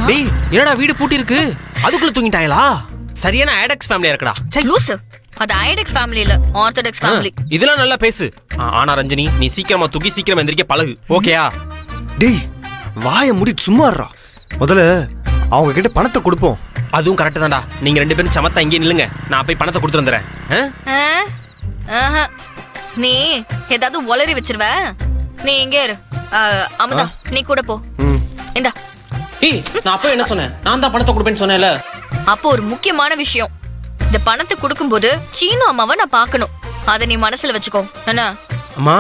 டேய் என்னடா வீடு பூட்டி இருக்கு, அதுக்குள்ள தூங்கிட்டாங்களா? சரியான ஐடெக்ஸ் ஃபேமிலியா இருக்குடா. லூசு, அது ஐடெக்ஸ் ஃபேமிலி இல்ல, ஆர்த்தடாக்ஸ் ஃபேமிலி. இதெல்லாம் நல்லா பேசு. ஆனா ரஞ்சினி, நீ சீக்கிரமா தூக்கி சீக்கிரமா எந்திரிக்க பழகு, ஓகேயா? டேய் வாயை மூடிட்டு சும்மா இருடா. முதல்ல அவங்க கிட்ட பணத்தை கொடுப்போம். அதுவும் கரெக்ட் தான்டா. நீங்க 2 பேரும் சமத்தா இங்கே நில்லுங்க, நான் போய் பணத்தை கொடுத்து வந்துடுறேன். நீ ஏதாவது ஒளறி வச்சிருவ. நீ இங்கே இரு. அமுதா நீ கூட போ. இந்தா. ஏய் நான் அப்போ என்ன சொன்னேன்? நான் தான் பணத்தை கொடுப்பேன்னு சொன்னேன்ல. அப்போ ஒரு முக்கியமான விஷயம், இந்த பணத்தை கொடுக்கும்போது சீனு அம்மாவை நான் பார்க்கணும். அதை நீ மனசுல வச்சுக்கோ. என்ன அம்மா,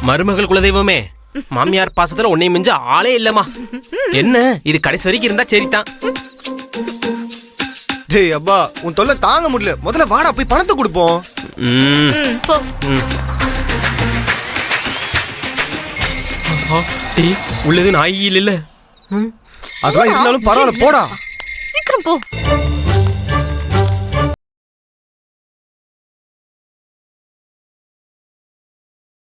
மருமகள் குலதெய்வமே, மாமியார் பாசத்துல உன்னை மிஞ்ச ஆளே இல்லம்மா. என்ன இது கடைசி வரைக்கும் இருந்தா சரிதான். டேய் அப்பா, உன் தொல்லை தாங்க முடியல. முதல்ல வாடா போய் பணத்தை கொடுப்போம். போ. உள்ளது நாய் இல்ல. அதெல்லாம் இருந்தாலும் பரவாயில்ல, போடா சீக்கிரம் போ.